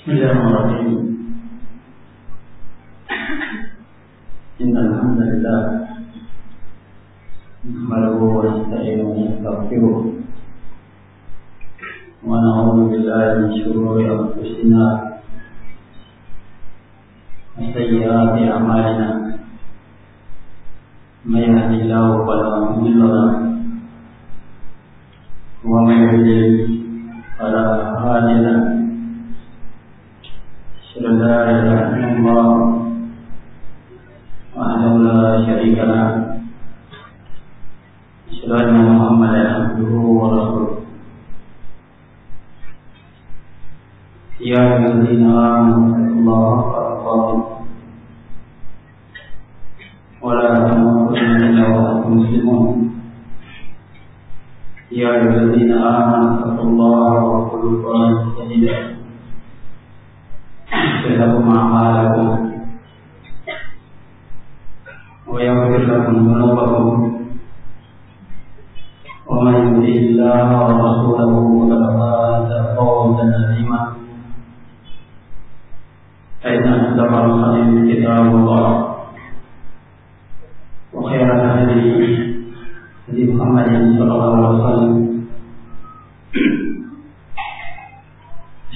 Bismillahirrahmanirrahim. Innal hamdalillah nahmaduhu wa nasta'inuhu wa nastaghfiruh wa na'udzu billahi min shururi anfusina wa sayyiati a'malina. May yahdihillahu fala mudilla lahu wa may yudlil fala hadiya lahu. Asyhadu an la ilaha illallah wahdahu la syarika lahu. Asyhadu anna Muhammadan abduhu wa rasuluh. Ya ayyuhallazina amanu taqullaha haqqa tuqatih wa la tamutunna illa wa antum muslimun. Ya ayyuhallazina amanu taqullaha wa qulu qawlan sadida يغفر لكم أعمالكم ويغفر لكم ذنوبكم ومن يطع الله ورسوله فقد فاز فوزا عظيما. فإن أصدق الحديث كتاب الله وخير الهدي هدي محمد صلى الله عليه وسلم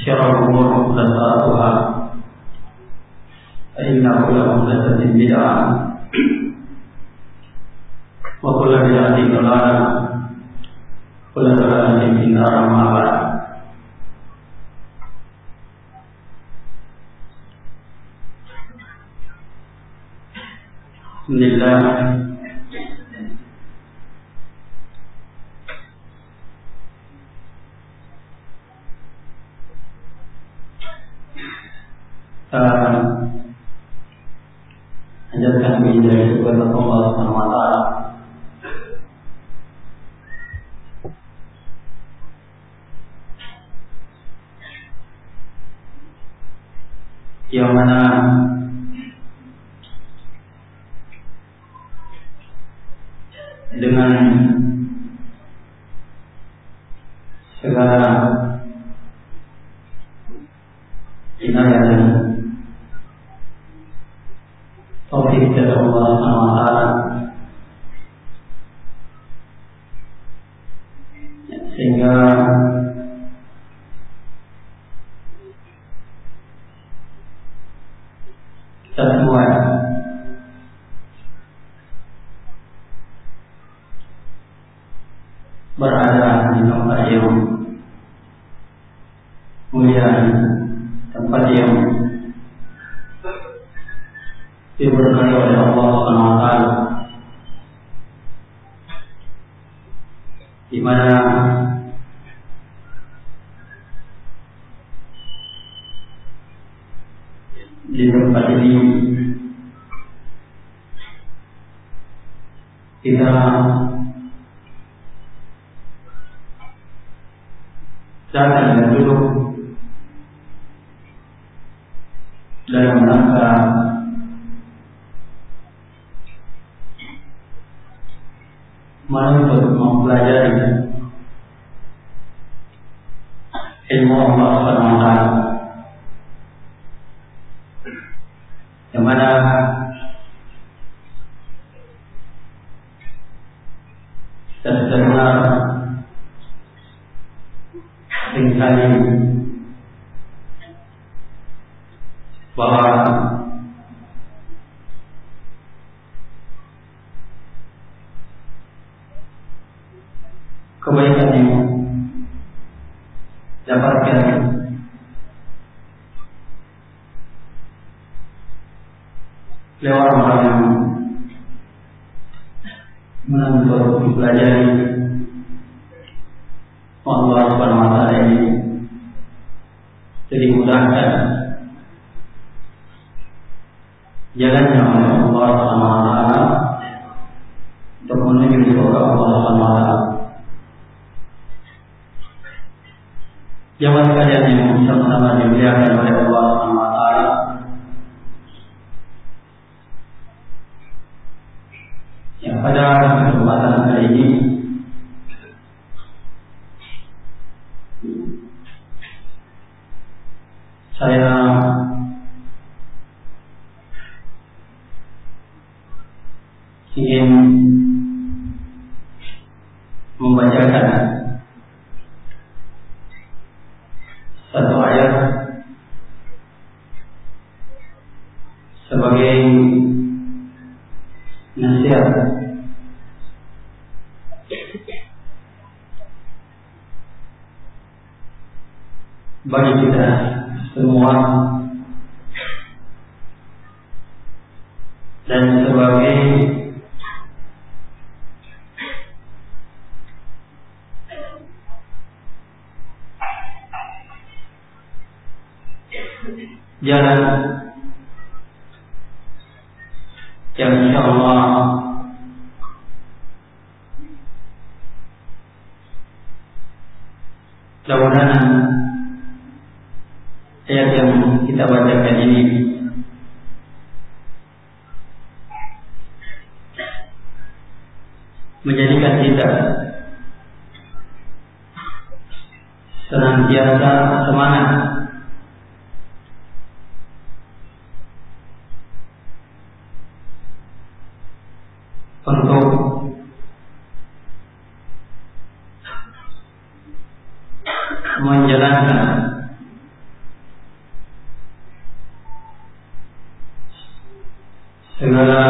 شر الأمور محدثاتها فإن كل محدثة بدعة وكل بدعة ضلالة وكل ضلالة في النار. أما بعد. Alhamdulillah, ajarkan kami dari kepada Allah Subhanahu wa taala yang mana dengan segala inayah dan taufik dari Allah Subhanahu wa taala sehingga kita semua berada di tempat yang mulia, tempat yang diberkahi oleh Allah Subhanahu wa taala, di mana di tempat ini kita datang dan duduk dalam rangka menuntut mempelajari ilmu Allah Subhanahu wa taala, yang mana kita sudah dengar seringkali bahwa kebaikan yang dapatkan lewat orang yang menuntut mempelajari Allah Subhanahu wa taala ini jadi mudahkan jalannya oleh Allah Subhanahu wa taala untuk menuju surga Allah Subhanahu wa taala. Jamaah sekalian yang sama-sama dimuliakan oleh Allah Subhanahu wa taala, yang pada kesempatan kali ini saya ingin membacakan satu ayat sebagai nasihat bagi kita semua dan sebagai jalan yang insyaallah mudah-mudahan ayat yang kita bacakan ini menjadikan kita senantiasa semangat untuk menjalankan segala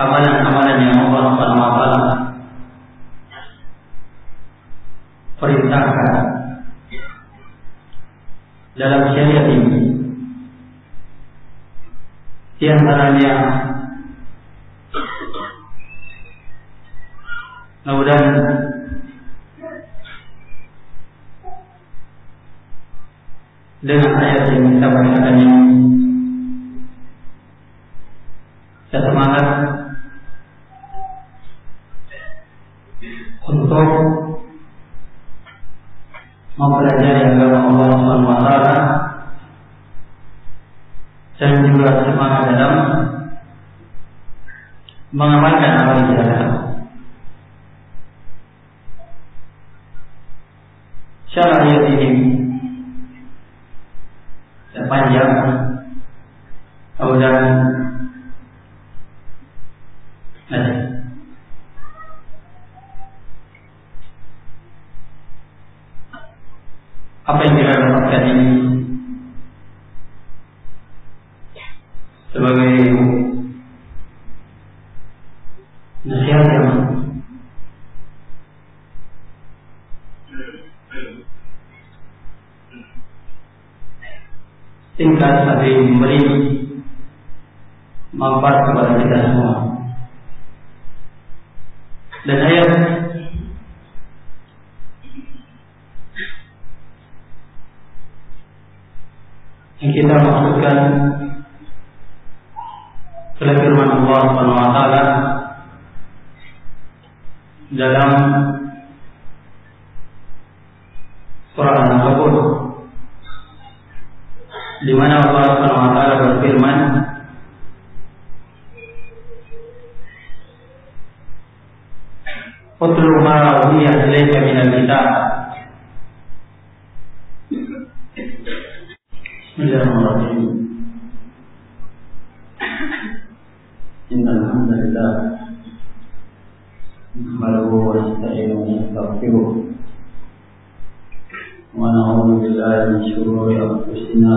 amalan-amalan yang Allah Subhanahu wa taala perintahkan dalam syariat ini. Di antaranya mudah-mudahan dengan ayat yang kita bacakan ini saya semangat untuk mempelajari agama Allah Subhanahu wa taala dan juga semangat dalam mengamalkan apa yang kita tahu. Syarah ayat ini panjang, kemudian apa yang kita dapatkan ini sebagai nasihat yang singkat tapi memberi manfaat kepada kita semua. Dan ayat yang kita maksudkan adalah firman Allah Subhanahu wa taala dalam surah An-Ankabut, di mana Allah Subhanahu wa taala berfirman, "Utlu ma uhiya ilayka minal kitab." Bismillahirrahmanirrahim. Innal hamdalillah nahmaduhu wa nasta'inuhu wa nastaghfiruh wa na'udzu billahi min shururi anfusina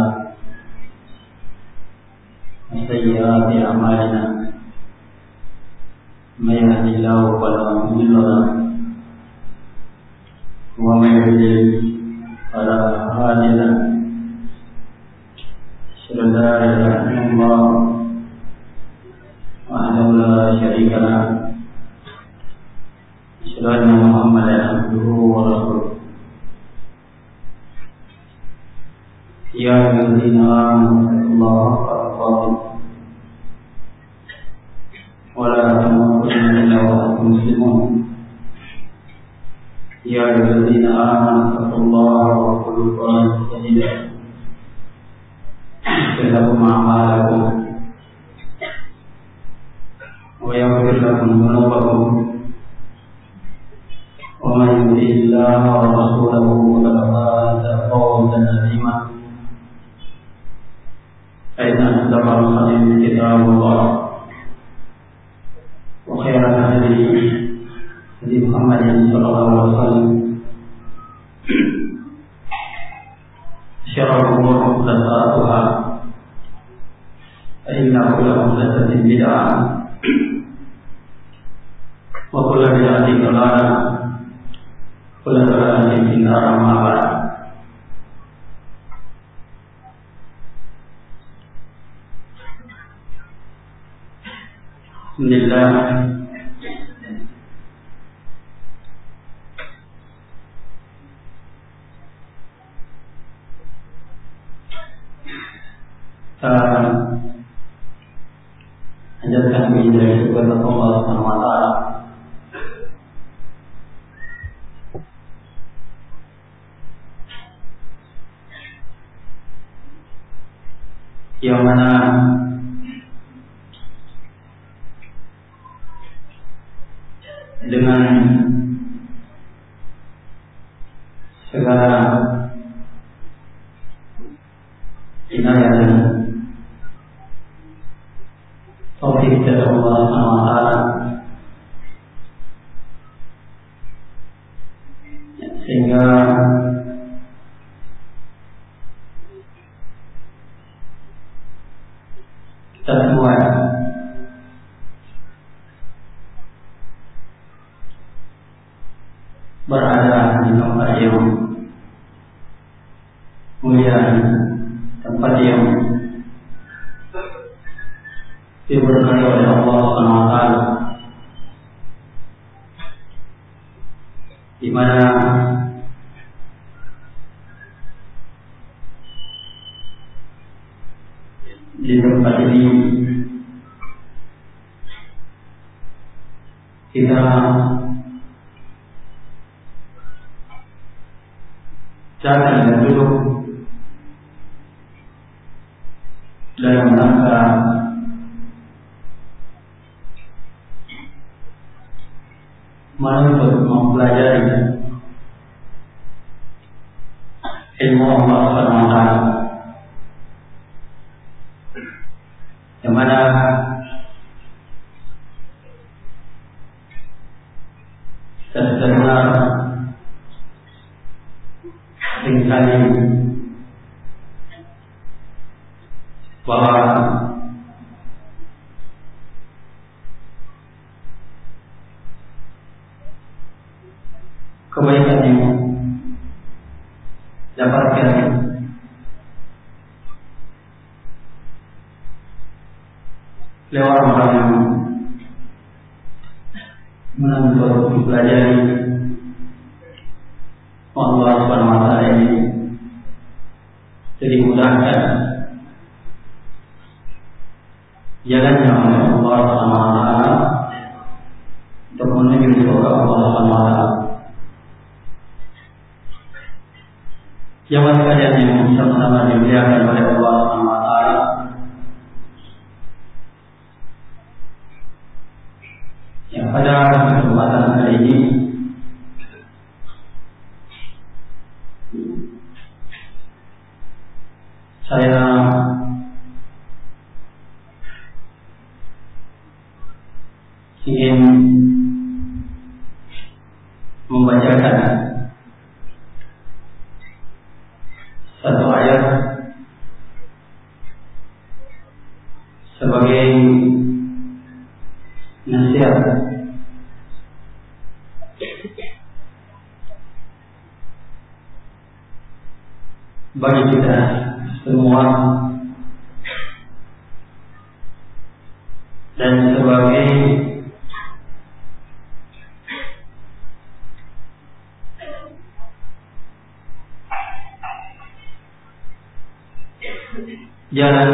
wa sayyiati a'malina. May yahdihillahu fala mudilla lahu wa may yudlil fala hadiya lahu. Asyhadu an la ilaha illallah wahdahu la syarika lahu. Asyhadu anna Muhammadan abduhu wa rasuluh. Ya ayyuhallazina amanu taqullaha wa la tamutunna illa wa antum muslimun. Ya ayyuhallazina amanu taqullaha wa qulu qawlan sadida yaghfir a'malakum wa yaghfir lakum dhunubakum ومن يطع الله ورسوله فقد فاز فوزا عظيما فإن أصدق الحديث كتاب الله وخير الهدي هدي محمد صلى الله عليه وسلم شر الأمور محدثاتها فإن كل محدثة بدعة وكل بدعة ضلالة وكل ضلالة في النار أما بعد. Alhamdulillah, ajarkan puji dari kepada Allah Subhanahu wa taala yang mana dengan segala inayah dan taufik dari Allah Subhanahu wa taala sehingga kita semua berada di tempat yang mulia, tempat yang diberkahi oleh Allah Subhanahu wa taala, di mana di tempat ini kita datang dan duduk dalam rangka menuntut mempelajari ilmu Allah Subhanahu wa taala, yang mana kita sudah dengar seringkali bahwa kebaikan yang dapatkan lewat orang yang menuntut mempelajari Allah Subhanahu wa taala ini jadi mudahkan jalannya oleh Allah Subhanahu wa taala untuk menuju surga Allah Subhanahu wa taala. Jamaah sekalian yang sama-sama dimuliakan oleh Allah Subhanahu wa taala, yang pada kesempatan kali ini saya ingin membacakan satu ayat sebagai nasihat bagi kita semua dan sebagai jalan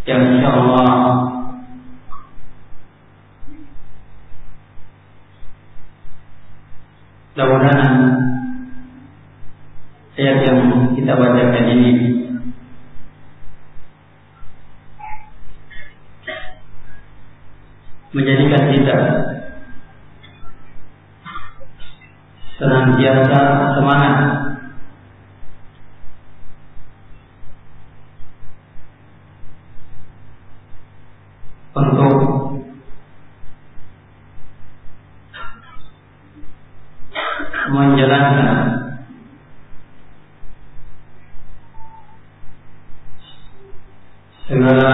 yang insyaallah mudah-mudahan ayat yang kita bacakan ini menjadikan kita senantiasa semangat untuk menjalankan segala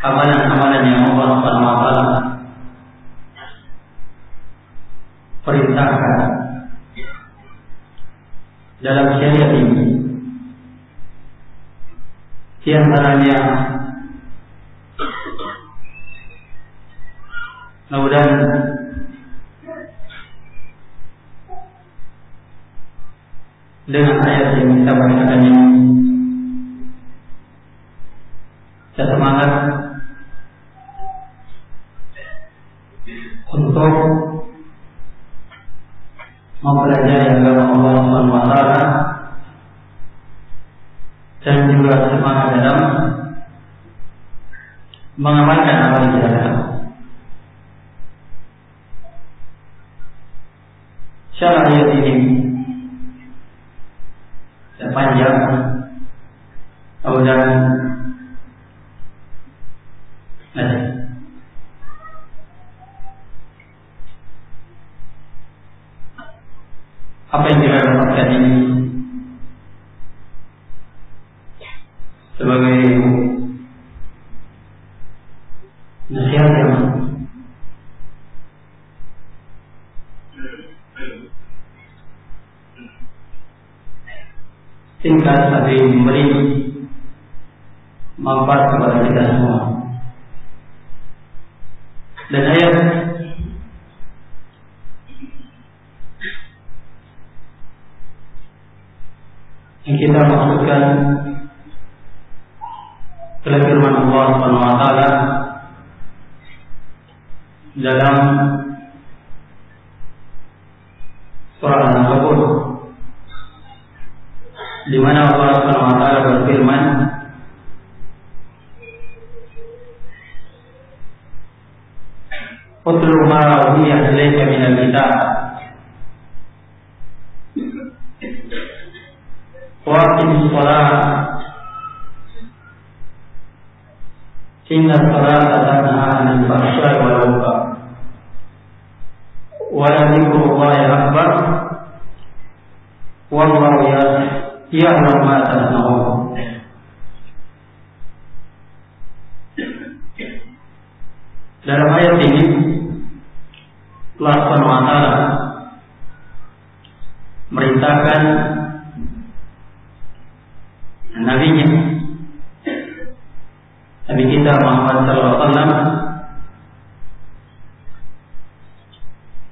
amalan-amalan yang Allah Subhanahu wa taala perintahkan dalam syariat ini. Di antaranya mudah-mudahan dengan ayat yang kita bacakan ini kita semangat untuk mempelajari agama Allah Subhanahu wa taala dan juga semangat dalam mengamalkan apa yang kita tahu. Syarah ayat ini panjang, kemudian apa yang kita dapatkan ini sebagai nasihat yang singkat tapi memberi manfaat kepada kita semua. Dan ayat yang kita maksudkan adalah firman Allah Subhanahu wa taala dalam surah An-Nahl, di mana Allah Subhanahu wa taala berfirman, "Utlu ma uhiya ilayka minal kitab wa aqimis shalah inna salata tanha 'anil fahsya'i wal munkar wa la dzikrullahi akbar wallahu ya'lamu ma tasna'un." Dalam ayat ini Allah Subhanahu wa taala merintahkan nabinya, Nabi kita Muhammad sallallahu alaihi wasallam,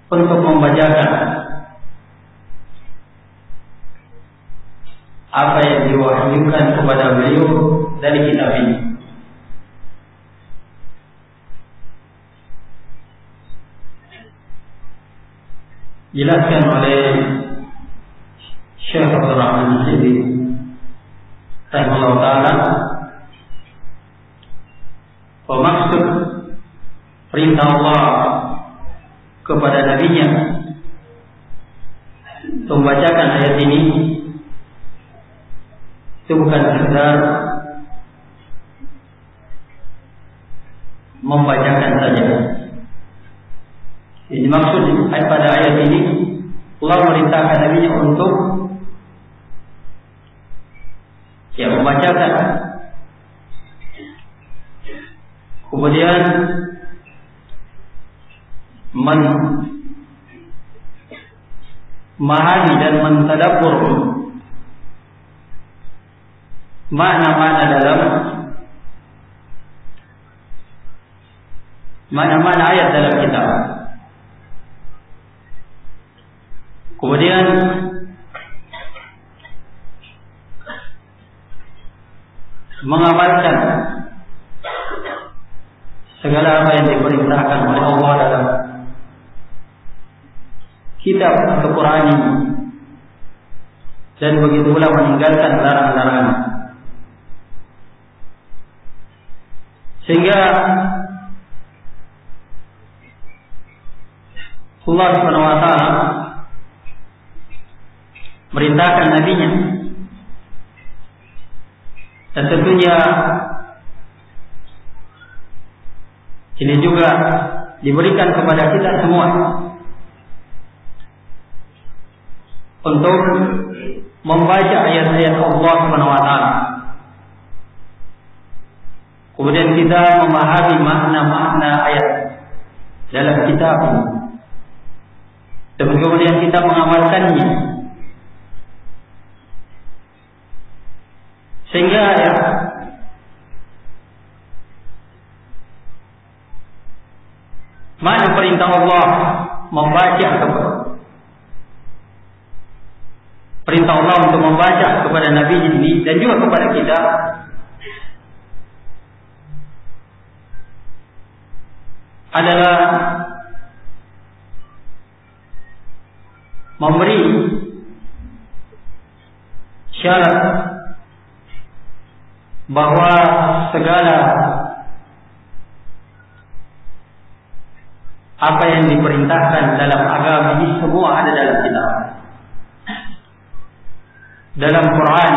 untuk membacakan apa yang diwahyukan kepada beliau dari kitab ini. Dijelaskan oleh Syekh Abdul Rahman Al-Sidi rahimahullah ta'ala, maksud perintah Allah kepada nabinya untuk membacakan ayat ini itu bukan sekedar membacakan saja. Jadi maksud pada ayat ini Allah merintahkan nabinya untuk membacakan, kemudian memahami dan mentadabbur makna-makna dalam makna-makna ayat dalam kitab. Kemudian mengamalkan segala apa yang diperintahkan oleh Allah dalam kitab Al-Quran ini, dan begitu pula meninggalkan larangan-larangan, sehingga Allah Subhanahu wa taala merintahkan nabinya, dan tentunya ini juga diberikan kepada kita semua untuk membaca ayat-ayat Allah Subhanahu wa taala. Kemudian kita memahami makna-makna ayat dalam kitab, dan kemudian kita mengamalkannya, sehingga ya mana perintah Allah membaca perintah Allah untuk membaca kepada Nabi ini dan juga kepada kita adalah memberi syarat bahwa segala apa yang diperintahkan dalam agama ini semua ada dalam kitab, dalam Quran.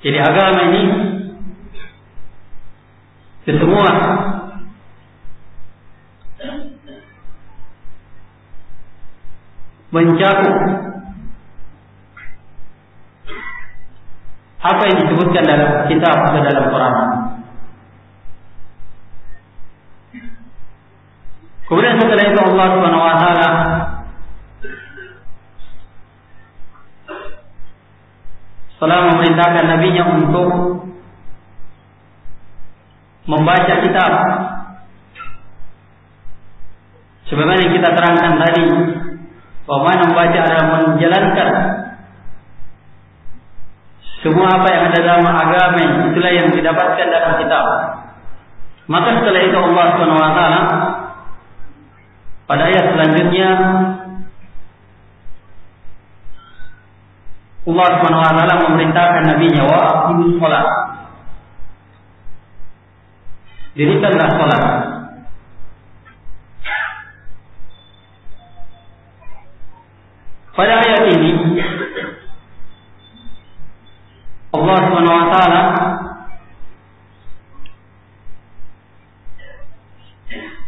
Jadi agama ini semua mencakup apa yang disebutkan dalam kitab atau dalam Quran. Kemudian setelah itu Allah Subhanahu wa taala setelah memerintahkan nabinya untuk membaca kitab, sebagaimana yang kita terangkan tadi, bahwa membaca adalah menjalankan semua apa yang ada dalam agama, itulah yang didapatkan dalam kitab. Maka setelah itu Allah Subhanahu wa taala pada ayat selanjutnya Allah Subhanahu wa taala memerintahkan nabinya, wa aqimus shalah, dirikanlah salat. Pada ayat ini Allah Subhanahu wa taala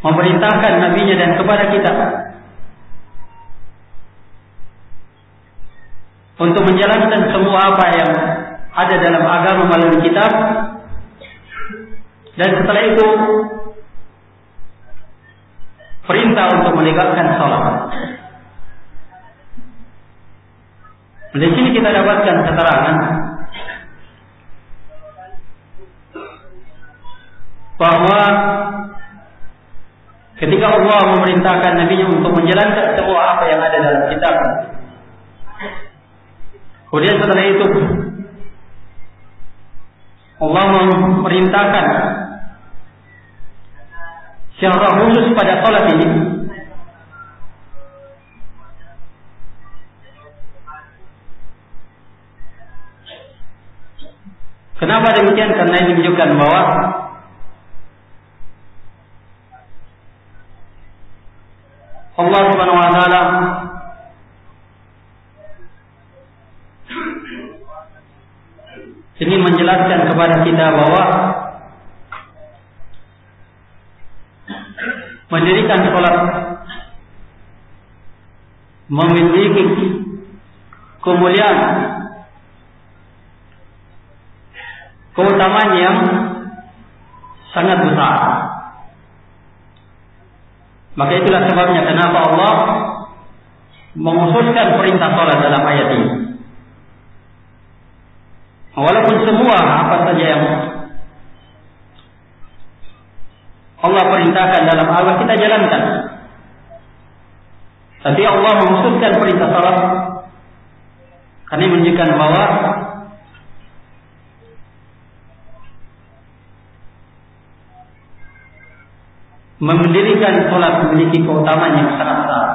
memerintahkan nabinya dan kepada kita untuk menjalankan semua apa yang ada dalam agama melalui kitab, dan setelah itu perintah untuk menegakkan salat. Di sini kita dapatkan keterangan bahwa ketika Allah memerintahkan nabinya untuk menjalankan semua apa yang ada dalam kitab, kemudian setelah itu Allah memerintahkan secara khusus pada salat ini, kenapa demikian? Karena ini menunjukkan bahwa Allah Subhanahu wa taala ingin menjelaskan kepada kita bahwa mendirikan salat memiliki kemuliaan, keutamaan yang sangat besar. Maka itulah sebabnya kenapa Allah mengkhususkan perintah salat dalam ayat ini. Walaupun semua apa saja yang Allah perintahkan dalam agama kita jalankan, tapi Allah mengkhususkan perintah salat karena menunjukkan bahwa mendirikan salat memiliki keutamaan yang sangat besar.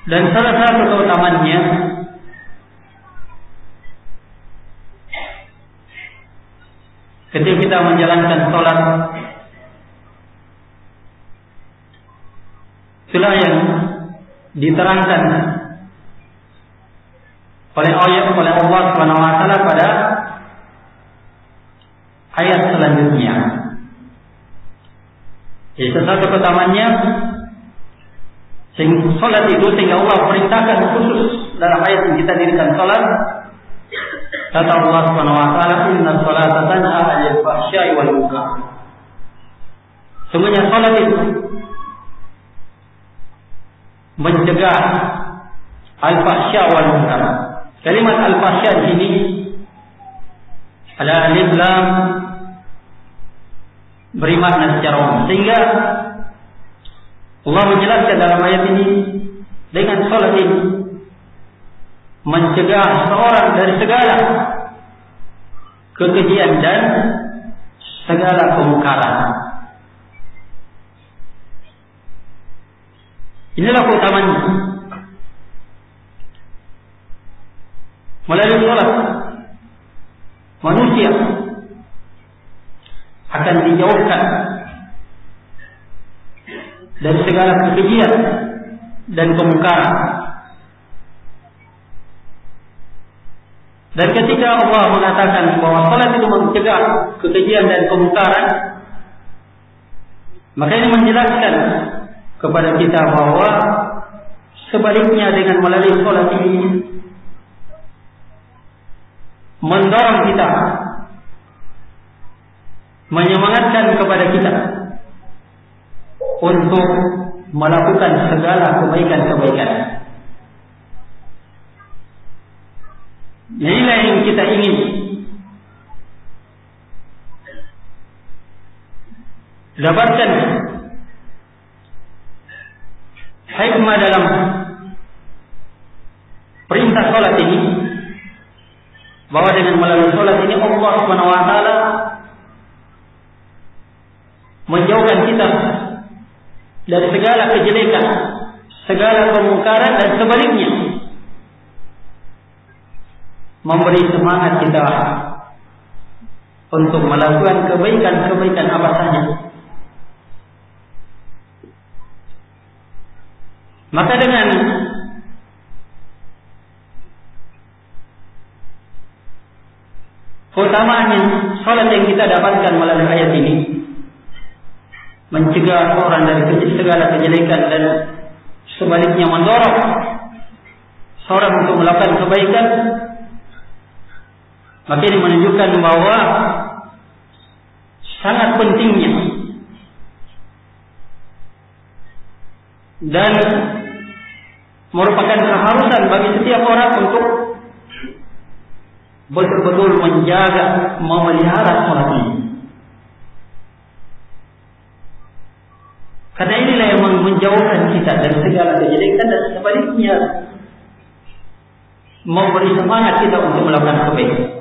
Dan salah satu keutamaannya ketika kita menjalankan sholat, itulah yang diterangkan oleh Allah Subhanahu wa taala pada ayat selanjutnya. Jadi satu keutamaannya sholat itu, sehingga Allah perintahkan khusus dalam ayat yang kita dirikan sholat. Kata Allah Subhanahu wa taala, "Inna sholata tanha 'anil fahsya'i wal munkar." Sungguhnya sholat itu mencegah al-fahsya wal munkar. Kalimat al-fahsya di sini adalah alif lam, beri makna secara umum, sehingga Allah menjelaskan dalam ayat ini dengan sholat ini mencegah seorang dari segala kekejian dan segala kemungkaran. Inilah keutamaannya. Melalui sholat, manusia akan dijauhkan dari segala kekejian dan kemungkaran. Dan ketika Allah mengatakan bahwa salat itu mencegah kekejian dan kemungkaran, maka ini menjelaskan kepada kita bahwa sebaliknya dengan melalui salat ini mendorong kita, menyemangatkan kepada kita untuk melakukan segala kebaikan-kebaikan. Inilah yang kita ingin. Dapatkan hikmah dalam perintah salat ini, bahwa dengan melalui salat ini Allah Subhanahu wa taala menjauhkan kita dari segala kejelekan, segala kemungkaran, dan sebaliknya memberi semangat kita untuk melakukan kebaikan-kebaikan apa saja. Maka dengan keutamaannya salat yang kita dapatkan melalui ayat ini, mencegah orang dari segala kejelekan dan sebaliknya mendorong seorang untuk melakukan kebaikan, maka ini menunjukkan bahwa sangat pentingnya dan merupakan keharusan bagi setiap orang untuk betul-betul menjaga, memelihara salat ini. Karena inilah yang menjauhkan kita dari segala kejelekan dan sebaliknya memberi semangat kita untuk melakukan kebaikan.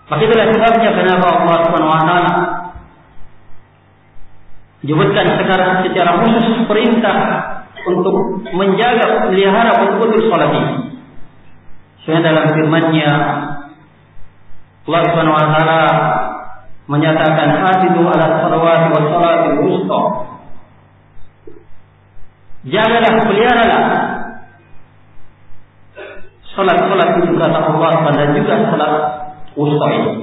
Maka itulah sebabnya kenapa Allah Subhanahu wa taala menyebutkan secara khusus perintah untuk menjaga, melihara betul-betul salat ini. Sehingga dalam firman-Nya Allah Subhanahu wa taala menyatakan hafizu ala salawati was salatil wusta. Jagalah, peliharalah salat-salat itu kata Allah, dan juga salat wusta ini.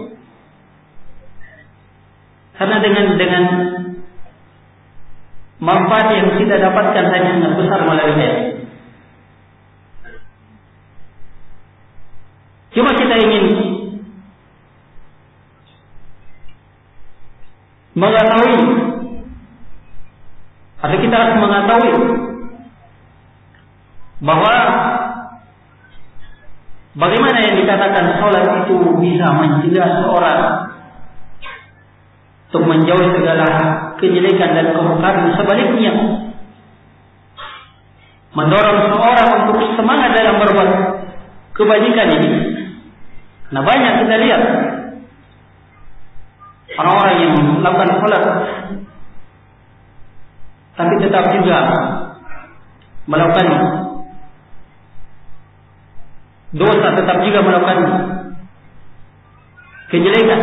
Karena dengan manfaat yang kita dapatkan hanya besar melalui ayat. Cuma kita ingin mengetahui, atau kita harus mengetahui bahwa bagaimana yang dikatakan salat itu bisa mencegah seorang untuk menjauhi segala kejelekan dan kemungkaran, sebaliknya mendorong seorang untuk semangat dalam berbuat kebajikan ini. Nah, banyak kita lihat orang-orang yang melakukan salat tapi tetap juga melakukan dosa, tetap juga melakukan kejelekan.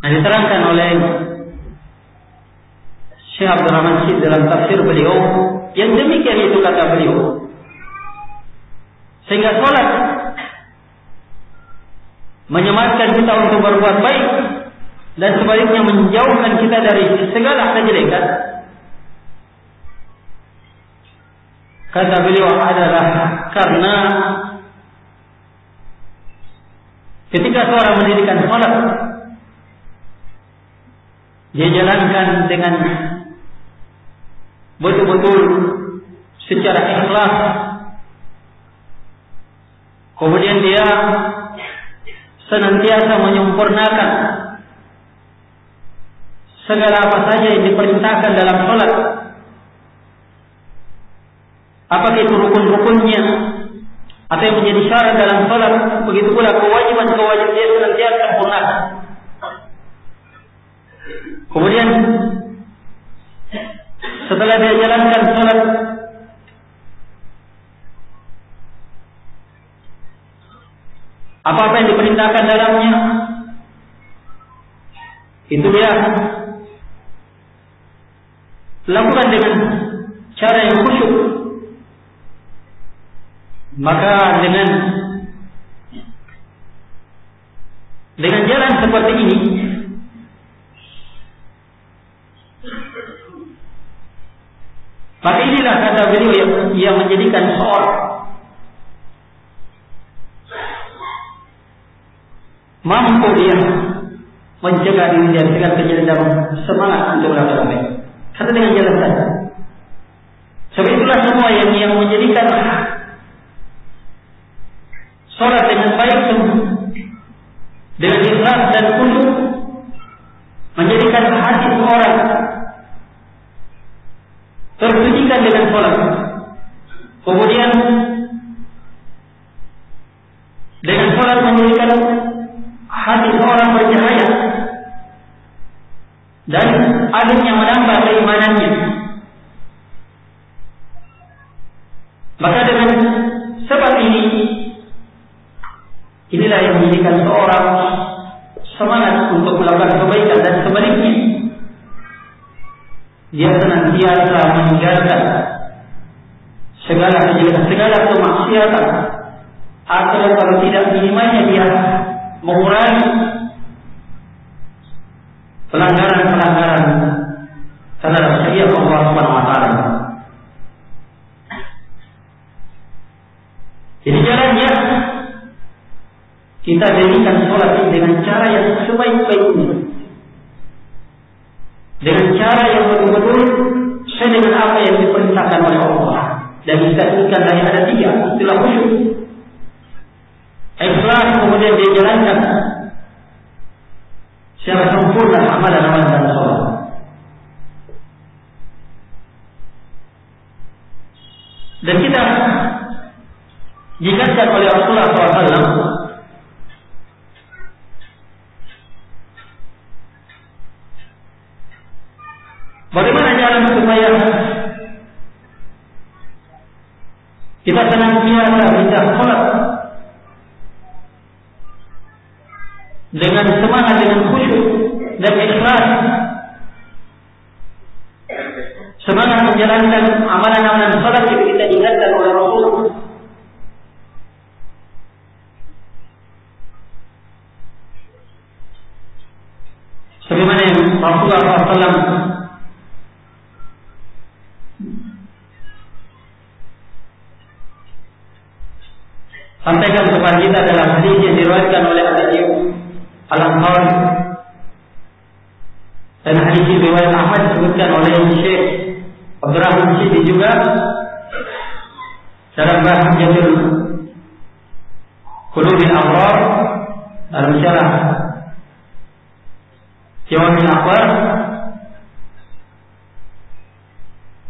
Nah, diterangkan oleh Syekh Abdul Rahman Syed dalam tafsir beliau, yang demikian itu kata beliau. Sehingga sholat menyemangatkan kita untuk berbuat baik dan sebaliknya menjauhkan kita dari segala kejelekan. Kata beliau adalah karena ketika seorang mendirikan sholat, dia jalankan dengan betul-betul secara ikhlas. Kemudian dia senantiasa menyempurnakan segala apa saja yang diperintahkan dalam sholat. Apakah itu rukun-rukunnya atau yang menjadi syarat dalam sholat, begitu pula kewajiban-kewajiban dia senantiasa sempurnakan. Kemudian setelah dia jalankan sholat, apa-apa yang diperintahkan dalamnya itu dia lakukan dengan cara yang khusyuk. Maka dengan jalan seperti ini, maka inilah kata beliau yang menjadikan seorang mampu dia mencegah diri dari segala kejadian dan semangat untuk melakukan baik. Karena dengan jalan saja. Sebab itulah semua yang menjadikan sholat dengan baik dengan ikhlas dan khusyuk, menjadikan hati orang tersucikan dengan sholat. Kemudian dengan sholat menjadikan hati seorang bercahaya dan akhirnya menambah keimanannya. Maka dengan sebab ini, inilah yang menjadikan seorang semangat untuk melakukan kebaikan, dan sebaliknya dia senantiasa meninggalkan segala kejelekan, segala kemaksiatan, atau kalau tidak minimalnya dia mengurangi pelanggaran-pelanggaran terhadap syariat Allah Subhanahu wa taala. Jadi jalannya kita jadikan sholat ini dengan cara yang sebaik-baiknya, dengan cara yang betul-betul sesuai dengan apa yang diperintahkan oleh Allah. Dan kita inginkan hanya ada 3, itulah khusyuk, ikhlas, kemudian dia jalankan secara sempurna amalan-amalan dan sholat. Dan kita diingatkan oleh Rasulullah SAW bagaimana jalan supaya kita senantiasa bisa sholat dengan semangat, dengan khusyuk dan ikhlas, semangat menjalankan amalan-amalan sholat yang kita ingatkan oleh Rasulullah. Sebagaimana yang Rasulullah SAW sampaikan kepada kita dalam hadis yang diriwayatkan oleh Ayyub Al-Ansari, dan hadis riwayat Ahmad disebutkan oleh Syekh Abdul Rahman Syed juga dalam bahas Jazul Qulubil Abrar dalam syarah Jawamil Akhbar.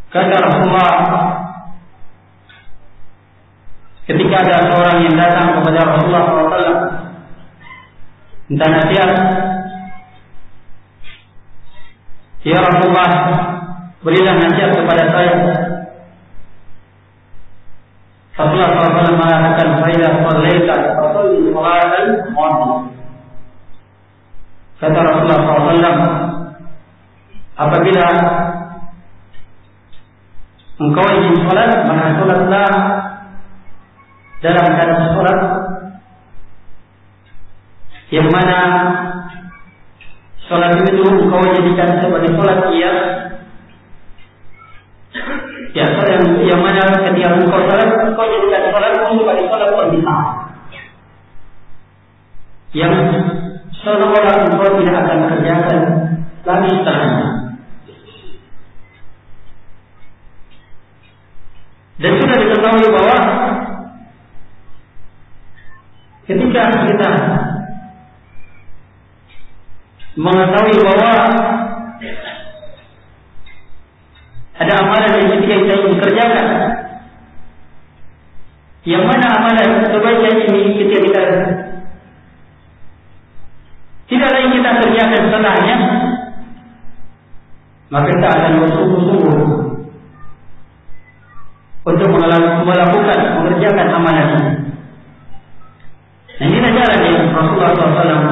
Kata Rasulullah, ketika ada seorang yang datang kepada Rasulullah SAW minta nasihat, ya Rasulullah, berilah nasihat kepada saya. Rasulullah SAW mengatakan, "Faidah sallaita fasalli yusalli salatan qadhiyah. Kata Rasulullah SAW, apabila engkau ingin sholat, maka sholatlah dalam keadaan sholat yang mana sholat itu engkau jadikan sebagai sholat qiyam. Ya, yang mana ketika engkau sholat, engkau jadikan sholat sebagai sholat qiyam, yang seolah-olah engkau tidak akan kerjakan lagi setelahnya. Dan sudah diketahui bahwa ketika kita mengetahui bahwa ada amalan yang ketika kita ingin kerjakan, yang mana amalan kebaikan ini ketika kita tidak lagi kita kerjakan setelahnya, maka kita akan bersungguh-sungguh untuk melakukan, mengerjakan amalan ini. Dan ini jalan yang Rasulullah SAW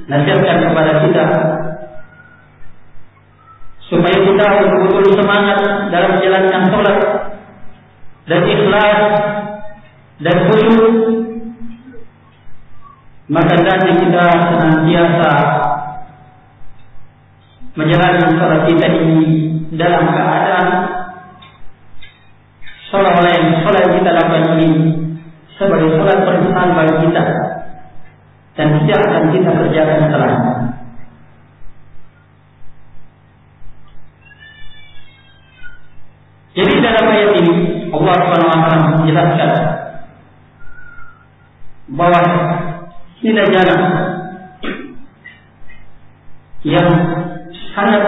nasihatkan kepada kita, supaya kita betul-betul semangat dalam menjalankan sholat dan ikhlas dan khusyuk. Maka hendaknya kita senantiasa menjalankan sholat kita ini dalam keadaan seolah-olah yang sholat yang kita lakukan ini sebagai sholat perpisahan bagi kita dan tidak akan kita kerjakan setelahnya. Jadi dalam ayat ini Allah SWT menjelaskan bahwa ini jalan yang sangat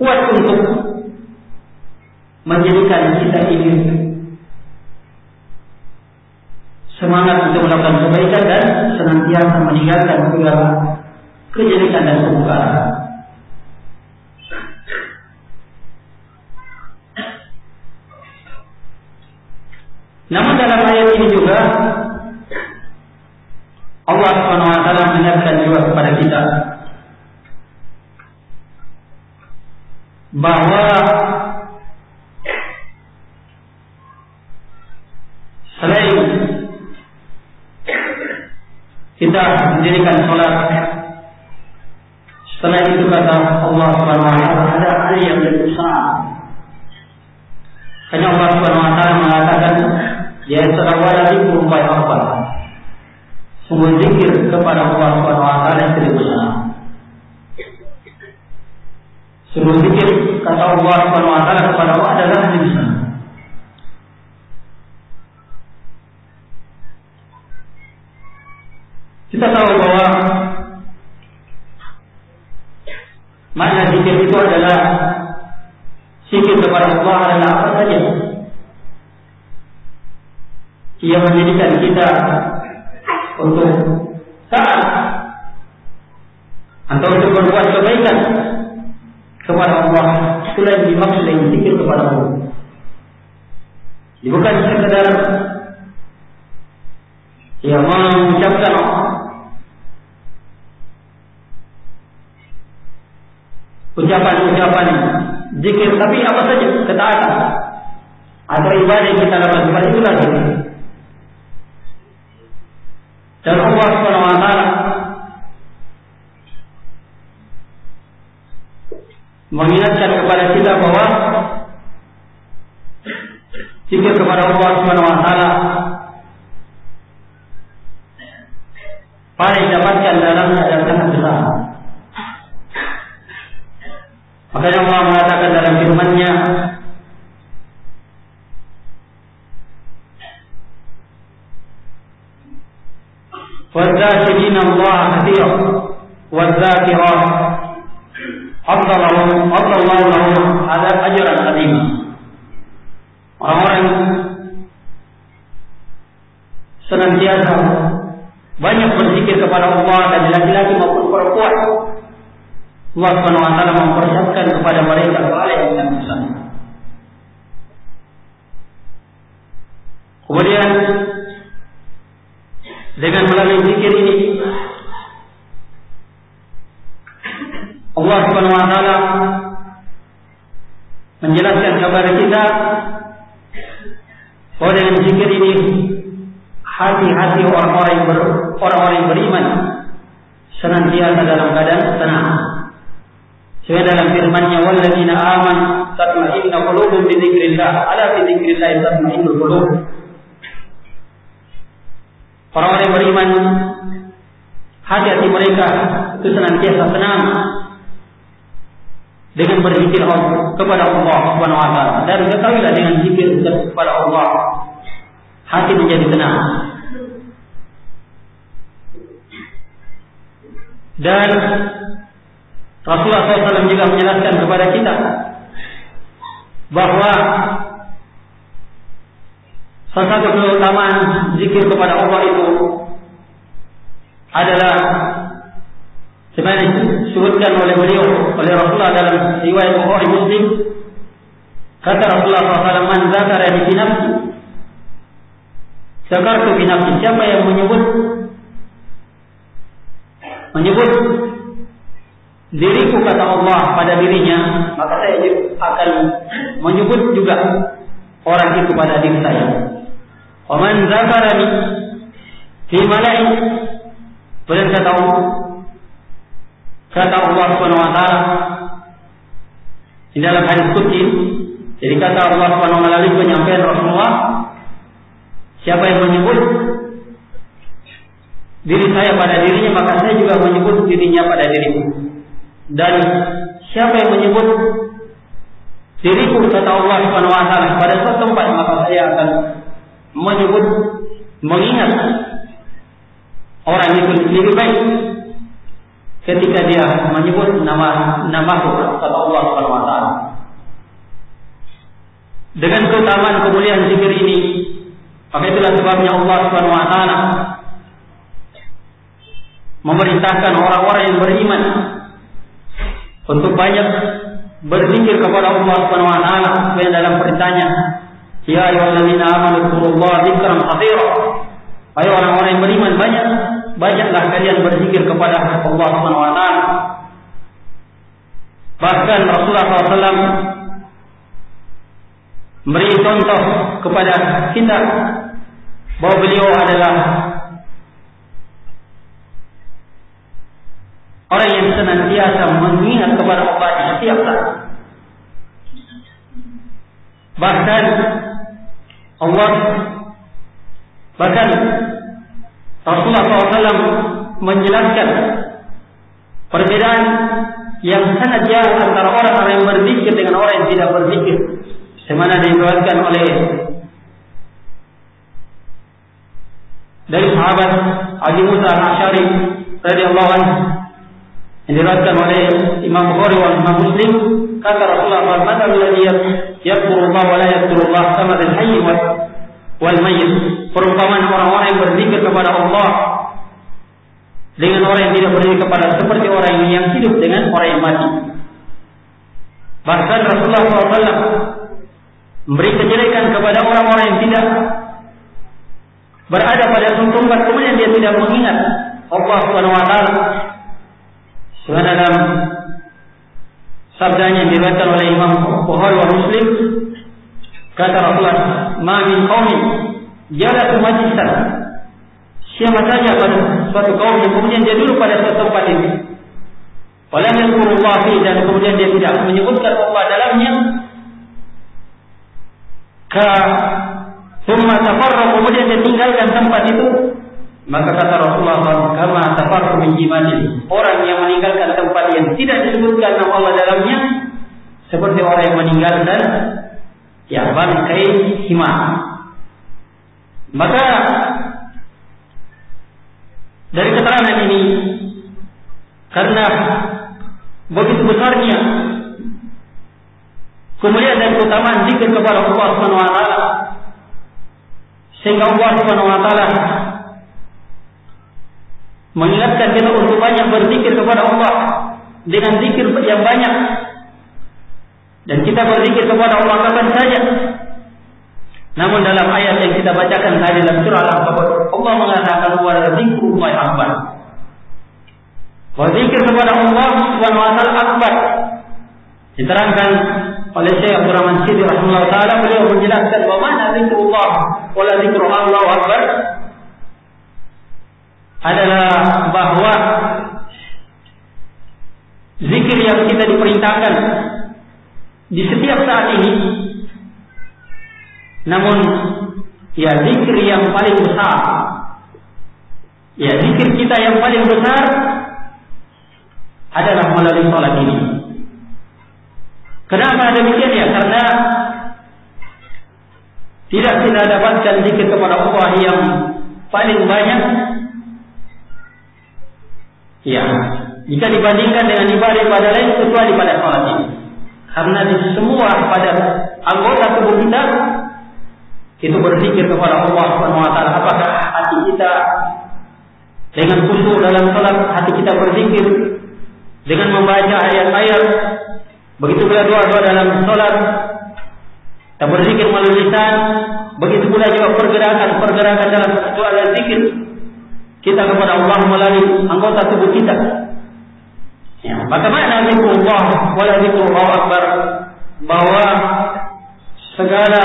kuat untuk menjadikan kita ini semangat untuk melakukan kebaikan dan senantiasa meninggalkan segala kejelekan dan kemungkaran. Namun dalam ayat ini juga Allah SWT mengingatkan juga kepada kita bahwa selain kita mendirikan sholat, setelah itu kata Allah SWT ada hal yang lebih besar. Karena Allah SWT mengatakan ya serawala itu upaya apa? Sungguh zikir kepada Allah SWT yang lebih besar. Sungguh zikir kata Allah SWT kepada Allah adalah lebih besar. Kita tahu bahwa makna zikir itu adalah zikir kepada Allah adalah apa saja yang menjadikan kita untuk taat atau untuk berbuat kebaikan kepada Allah. Itulah yang dimaksud dengan zikir kepada Allah. Bukan sekedar yang mengucapkan ucapan-ucapan zikir, tapi apa saja ketaatan atau ibadah yang kita lakukan itu lagi. Dan Allah SWT mengingatkan kepada kita bahwa zikir kepada Allah SWT paling dapatkan dalam keadaan sangat besar. Makanya Allah mengatakan dalam firman-Nya, وَالذَّاكِرِينَ اللَّهَ كَثِيرًا وَالذَّاكِرَاتِ أَعَدَّ اللَّهُ لَهُمْ أَجْرًا عَظِيمًا. Orang-orang senantiasa banyak berzikir kepada Allah dan laki-laki maupun perempuan, Allah SWT mempersiapkan kepada mereka pahala yang besar. Kemudian dengan melalui zikir ini Allah Subhanahu wa taala menjelaskan kepada kita bahwa dengan zikir ini hati-hati orang-orang yang beriman senantiasa dalam keadaan tenang. Sesuai dalam firman-Nya, walladzina amanu tatma'innu qulubuhum bi dzikrillah, ala bi dzikrillah tatma'innul qulub. Orang-orang yang beriman, hati-hati mereka itu senantiasa tenang dengan berzikir kepada Allah Subhanahu wa taala. Dan ketahuilah dengan zikir kepada Allah hati menjadi tenang. Dan Rasulullah SAW juga menjelaskan kepada kita bahwa salah satu keutamaan zikir kepada Allah itu adalah sebenarnya disebutkan oleh beliau, oleh Rasulullah dalam riwayat Bukhari Muslim. Kata Rasulullah SAW, man zakarani fi nafsi zakartu fi nafsi. Siapa yang menyebut diriku, kata Allah, pada dirinya, maka saya akan menyebut juga orang itu pada diri saya. Wa man zakarani fi mala'i, kemudian kata Allah Subhanahu wa taala di dalam hadis qudsi. Jadi kata Allah Subhanahu wa taala melalui penyampaian Rasulullah, siapa yang menyebut diri saya pada dirinya, maka saya juga menyebut dirinya pada diriku. Dan siapa yang menyebut diriku, kata Allah Subhanahu wa taala, pada suatu tempat, maka saya akan mengingat orang itu lebih baik ketika dia menyebut namaku, kata Allah Subhanahu wa taala. Dengan keutamaan kemuliaan zikir ini, maka itulah sebabnya Allah Subhanahu wa taala memerintahkan orang-orang yang beriman untuk banyak berzikir kepada Allah Subhanahu wa taala. Sesuai dalam perintahnya, ya ayyuhalladzina amanu dzkurullaha dzikran katsira. Ayo orang-orang yang beriman, banyaklah kalian berzikir kepada Allah Subhanahu wa taala. Bahkan Rasulullah SAW memberi contoh kepada kita bahwa beliau adalah orang yang senantiasa mengingat kepada Allah di setiap saat. Bahkan Rasulullah SAW menjelaskan perbedaan yang sangat jauh antara orang-orang yang berzikir dengan orang yang tidak berzikir. Semana diriwayatkan oleh dari sahabat Abu Musa al-Asy'ari radhiyallahu anhu, yang diriwayatkan oleh Imam Bukhari dan Imam Muslim, kata Rasulullah SAW, "Alladzi yadhkurullah wa la yadhkurullah kama al-hayy wal mayyit." Perumpamaan orang-orang yang berzikir kepada Allah dengan orang yang tidak berzikir kepada, seperti orang yang hidup dengan orang yang mati. Bahkan Rasulullah SAW memberi kejelekan kepada orang-orang yang tidak berada pada suatu tempat, kemudian dia tidak mengingat Allah Subhanahu wa taala. Dalam sabdanya yang diriwayatkan oleh Imam Bukhari dan Muslim, kata Rasulullah, "Ma min qaumin jalatu majlisan." Siapa saja pada suatu kaum yang kemudian dia duduk pada suatu tempat ini, walam yadhkurullah fi, dan kemudian dia tidak menyebutkan Allah dalamnya, thumma tafarraqu, kemudian dia tinggalkan tempat itu, maka kata Rasulullah SAW, kama tafarraqu min jimatin, orang yang meninggalkan tempat yang tidak disebutkan nama Allah dalamnya, seperti orang yang meninggalkan bangkai hima. Maka dari keterangan ini, karena begitu besarnya kemuliaan dan keutamaan zikir kepada Allah Subhanahu wa taala, sehingga Allah Subhanahu wa taala mengingatkan kita untuk banyak berzikir kepada Allah dengan zikir yang banyak. Dan kita berzikir kepada Allah kapan saja, Namun dalam ayat yang kita bacakan tadi dalam surah Al-Ankabut, Allah mengatakan wa dzikrullahi akbar. Wa zikir kepada Allah Subhanahu wa taala akbar. Diterangkan oleh Syekh Abdul Rahman Sidi rahimahullah taala, beliau menjelaskan bahwa mana zikrullah wala zikrullah akbar adalah bahwa zikir yang kita diperintahkan di setiap saat ini, namun ya zikir yang paling besar, ya zikir kita yang paling besar adalah melalui salat ini. Kenapa demikian? Ya karena tidak kita dapatkan zikir kepada Allah yang paling banyak, ya jika dibandingkan dengan ibadah-ibadah lain kecuali pada salat ini. Karena di semua pada anggota tubuh kita itu berzikir kepada Allah Subhanahu wa taala. Apakah hati kita dengan khusyuk dalam salat, hati kita berzikir dengan membaca ayat-ayat, begitu pula doa-doa dalam salat, kita berzikir melalui lisan, begitu pula juga pergerakan dalam doa dan zikir kita kepada Allah melalui anggota tubuh kita. Ya, bagaimana zikrullah wala zikrullah akbar, bahwa segala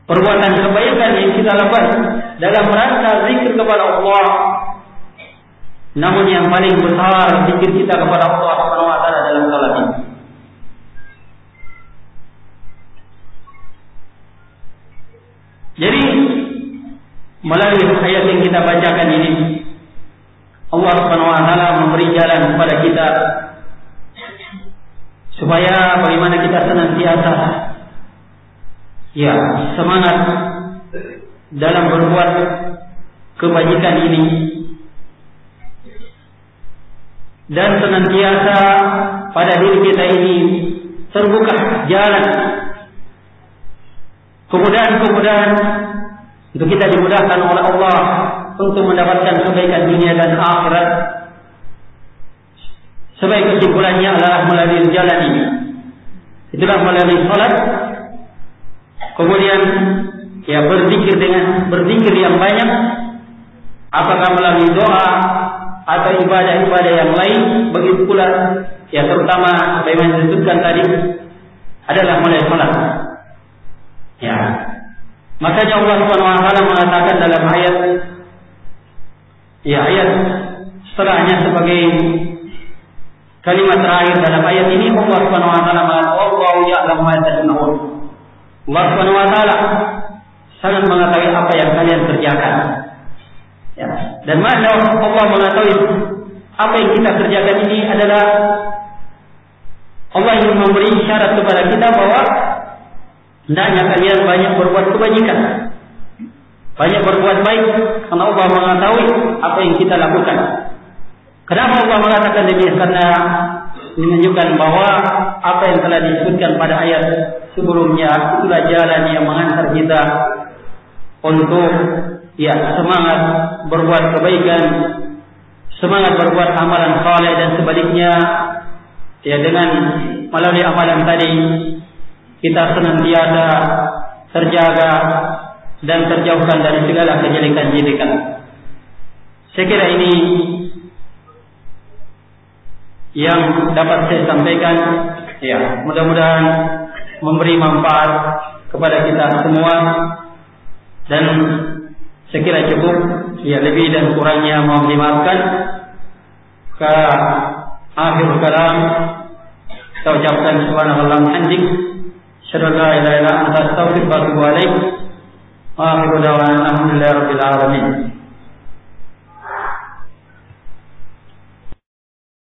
perbuatan kebaikan yang kita lakukan dalam rangka zikir kepada Allah, namun yang paling besar zikir kita kepada Allah Subhanahu wa taala dalam salat ini. Jadi melalui ayat yang kita bacakan ini, Allah Subhanahu wa taala memberi jalan kepada kita supaya bagaimana kita senantiasa ya semangat dalam berbuat kebajikan ini, dan senantiasa pada diri kita ini terbuka jalan kemudahan-kemudahan untuk kita dimudahkan oleh Allah untuk mendapatkan kebaikan dunia dan akhirat. Sebaik kesimpulannya adalah melalui jalan ini, itulah melalui salat, kemudian ya berzikir yang banyak, apakah melalui doa atau ibadah-ibadah yang lain, begitu pula ya terutama bagaimana disebutkan tadi adalah melalui salat. Ya, makanya Allah Subhanahu wa taala mengatakan dalam ayat setelahnya sebagai kalimat terakhir dalam ayat ini, Allah Subhanahu wa taala mengatakan wallahu ya'lamu ma tasna'un. Allah Subhanahu wa taala sangat mengetahui apa yang kalian kerjakan. Ya, dan mana Allah mengetahui apa yang kita kerjakan ini adalah Allah ingin memberi isyarat kepada kita bahwa hendaknya kalian banyak berbuat kebajikan, banyak berbuat baik, karena Allah mengetahui apa yang kita lakukan. Kenapa Allah mengatakan demikian? Karena menunjukkan bahwa apa yang telah disebutkan pada ayat sebelumnya itulah jalan yang mengantar kita untuk ya semangat berbuat kebaikan, semangat berbuat amalan saleh, dan sebaliknya ya dengan melalui amalan tadi kita senantiasa terjaga dan terjauhkan dari segala kejelekan-jelekan. Saya kira ini yang dapat saya sampaikan. Ya, mudah-mudahan memberi manfaat kepada kita semua, dan saya kira cukup. Ya, lebih dan kurangnya mohon dimaafkan. Ke akhir kalam saya ucapkan subhanallah hamdik, asyhadu an la ilaha illa anta astaghfiruka wa atubu ilaik. Wa akhiru da'wana alhamdulillahi rabbil alamin.